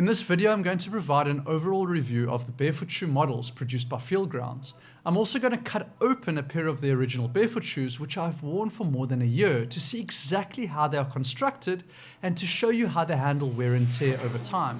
In this video, I'm going to provide an overall review of the barefoot shoe models produced by FEELGROUNDS. I'm also going to cut open a pair of the original barefoot shoes, which I've worn for more than a year, to see exactly how they are constructed and to show you how they handle wear and tear over time.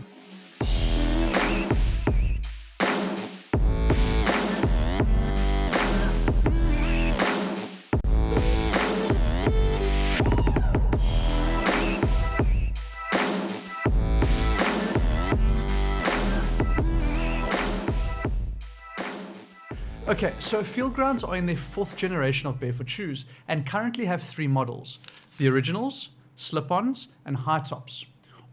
Okay, so FEELGROUNDS are in their 4th generation of barefoot shoes and currently have 3 models: the originals, slip-ons, and high tops.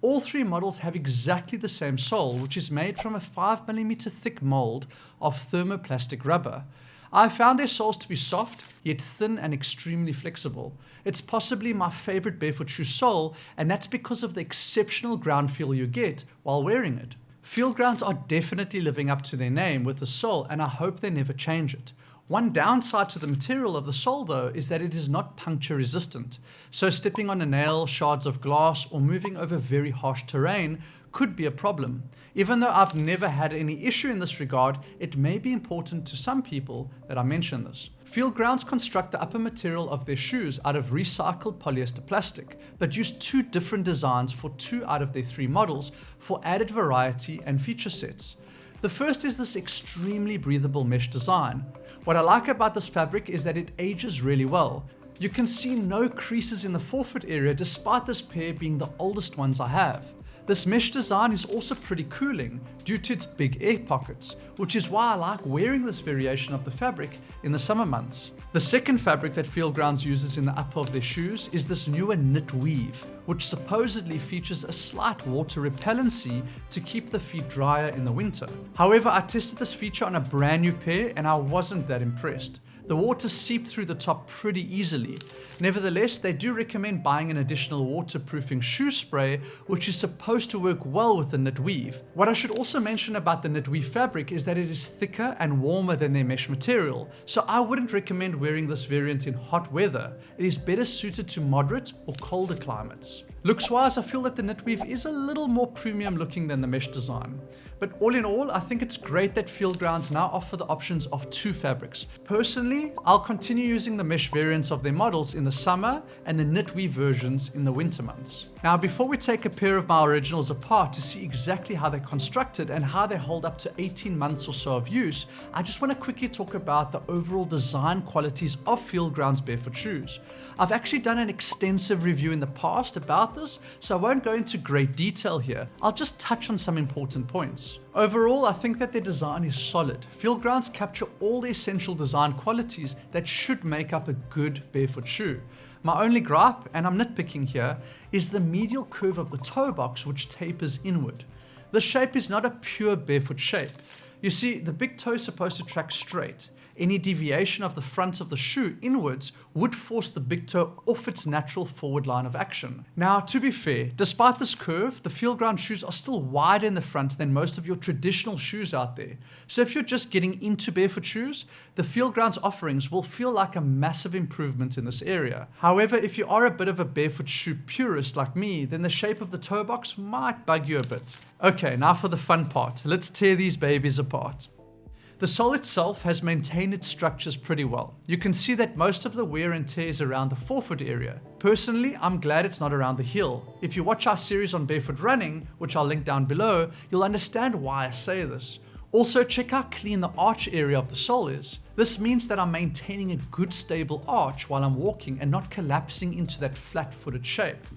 All 3 models have exactly the same sole, which is made from a 5mm thick mold of thermoplastic rubber. I found their soles to be soft, yet thin and extremely flexible. It's possibly my favorite barefoot shoe sole, and that's because of the exceptional ground feel you get while wearing it. FEELGROUNDS are definitely living up to their name with the sole, and I hope they never change it. One downside to the material of the sole though is that it is not puncture resistant, so stepping on a nail, shards of glass, or moving over very harsh terrain could be a problem. Even though I've never had any issue in this regard, it may be important to some people that I mention this. FEELGROUNDS construct the upper material of their shoes out of recycled polyester plastic, but use 2 different designs for 2 out of their 3 models for added variety and feature sets. The first is this extremely breathable mesh design. What I like about this fabric is that it ages really well. You can see no creases in the forefoot area despite this pair being the oldest ones I have. This mesh design is also pretty cooling due to its big air pockets, which is why I like wearing this variation of the fabric in the summer months. The second fabric that FEELGROUNDS uses in the upper of their shoes is this newer knit weave, which supposedly features a slight water repellency to keep the feet drier in the winter. However, I tested this feature on a brand new pair and I wasn't that impressed. The water seeped through the top pretty easily. Nevertheless, they do recommend buying an additional waterproofing shoe spray, which is supposed to work well with the knit weave. What I should also mention about the knit weave fabric is that it is thicker and warmer than their mesh material, so I wouldn't recommend wearing this variant in hot weather. It is better suited to moderate or colder climates. Looks-wise, I feel that the knit weave is a little more premium looking than the mesh design. But all in all, I think it's great that FEELGROUNDS now offer the options of 2 fabrics. Personally, I'll continue using the mesh variants of their models in the summer and the knit weave versions in the winter months. Now, before we take a pair of my originals apart to see exactly how they're constructed and how they hold up to 18 months or so of use, I just want to quickly talk about the overall design qualities of FEELGROUNDS barefoot shoes. I've actually done an extensive review in the past about this, so I won't go into great detail here. I'll just touch on some important points. Overall, I think that their design is solid. FEELGROUNDS capture all the essential design qualities that should make up a good barefoot shoe. My only gripe, and I'm nitpicking here, is the medial curve of the toe box, which tapers inward. This shape is not a pure barefoot shape. You see, the big toe is supposed to track straight. Any deviation of the front of the shoe inwards would force the big toe off its natural forward line of action. Now, to be fair, despite this curve, the FEELGROUNDS shoes are still wider in the front than most of your traditional shoes out there. So if you're just getting into barefoot shoes, the FEELGROUNDS offerings will feel like a massive improvement in this area. However, if you are a bit of a barefoot shoe purist like me, then the shape of the toe box might bug you a bit. Okay, now for the fun part. Let's tear these babies apart. The sole itself has maintained its structures pretty well. You can see that most of the wear and tear is around the forefoot area. Personally, I'm glad it's not around the heel. If you watch our series on barefoot running, which I'll link down below, you'll understand why I say this. Also, check how clean the arch area of the sole is. This means that I'm maintaining a good stable arch while I'm walking and not collapsing into that flat-footed shape.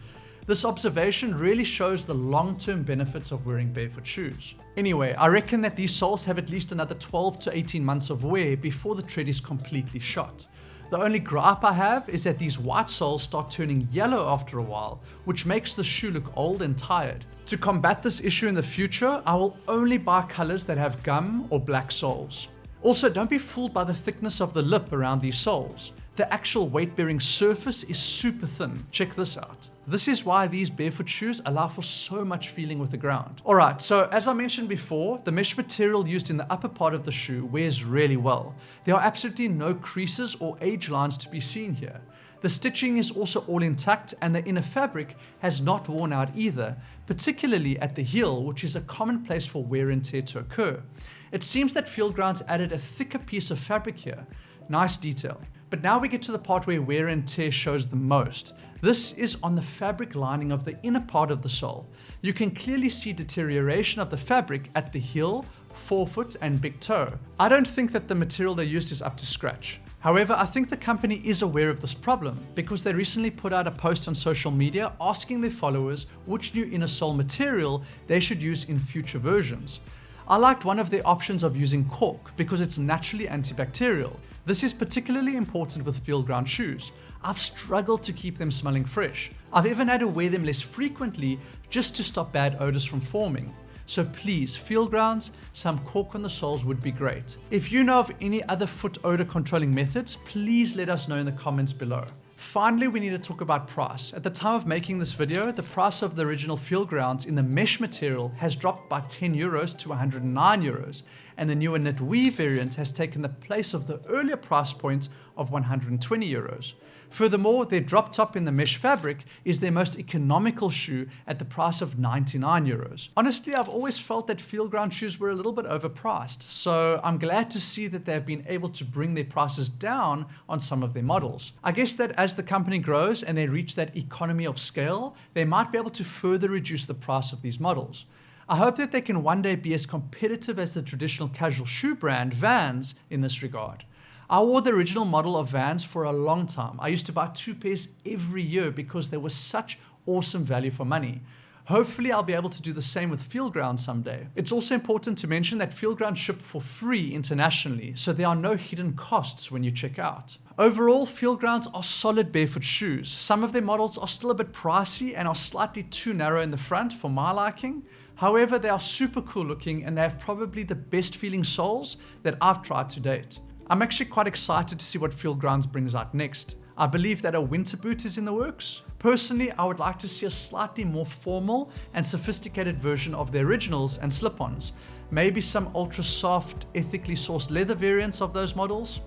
This observation really shows the long-term benefits of wearing barefoot shoes. Anyway, I reckon that these soles have at least another 12 to 18 months of wear before the tread is completely shot. The only gripe I have is that these white soles start turning yellow after a while, which makes the shoe look old and tired. To combat this issue in the future, I will only buy colors that have gum or black soles. Also, don't be fooled by the thickness of the lip around these soles. The actual weight-bearing surface is super thin. Check this out. This is why these barefoot shoes allow for so much feeling with the ground. Alright, so as I mentioned before, the mesh material used in the upper part of the shoe wears really well. There are absolutely no creases or age lines to be seen here. The stitching is also all intact and the inner fabric has not worn out either, particularly at the heel, which is a common place for wear and tear to occur. It seems that FEELGROUNDS added a thicker piece of fabric here. Nice detail. But now we get to the part where wear and tear shows the most. This is on the fabric lining of the inner part of the sole. You can clearly see deterioration of the fabric at the heel, forefoot and big toe. I don't think that the material they used is up to scratch. However, I think the company is aware of this problem because they recently put out a post on social media asking their followers which new inner sole material they should use in future versions. I liked one of their options of using cork because it's naturally antibacterial. This is particularly important with FEELGROUNDS shoes. I've struggled to keep them smelling fresh. I've even had to wear them less frequently just to stop bad odors from forming. So please, FEELGROUNDS, some cork on the soles would be great. If you know of any other foot odor controlling methods, please let us know in the comments below. Finally, we need to talk about price. At the time of making this video, the price of the original FEELGROUNDS in the mesh material has dropped by 10 euros to 109 euros, and the newer knit weave variant has taken the place of the earlier price point of 120 euros. Furthermore, their drop top in the mesh fabric is their most economical shoe at the price of 99 euros. Honestly, I've always felt that FEELGROUNDS shoes were a little bit overpriced, so I'm glad to see that they've been able to bring their prices down on some of their models. I guess that as the company grows and they reach that economy of scale, they might be able to further reduce the price of these models. I hope that they can one day be as competitive as the traditional casual shoe brand Vans in this regard. I wore the original model of Vans for a long time. I used to buy 2 pairs every year because they were such awesome value for money. Hopefully I'll be able to do the same with FEELGROUNDS someday. It's also important to mention that FEELGROUNDS ship for free internationally, so there are no hidden costs when you check out. Overall, FEELGROUNDS are solid barefoot shoes. Some of their models are still a bit pricey and are slightly too narrow in the front for my liking. However, they are super cool looking and they have probably the best feeling soles that I've tried to date. I'm actually quite excited to see what FEELGROUNDS brings out next. I believe that a winter boot is in the works. Personally, I would like to see a slightly more formal and sophisticated version of the originals and slip-ons. Maybe some ultra soft, ethically sourced leather variants of those models.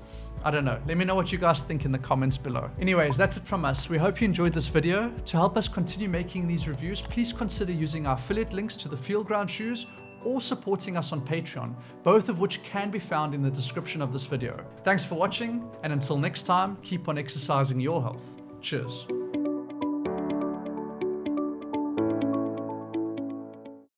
I don't know. Let me know what you guys think in the comments below. Anyways, that's it from us. We hope you enjoyed this video. To help us continue making these reviews, please consider using our affiliate links to the FEELGROUNDS shoes or supporting us on Patreon, both of which can be found in the description of this video. Thanks for watching, and until next time, keep on exercising your health. Cheers.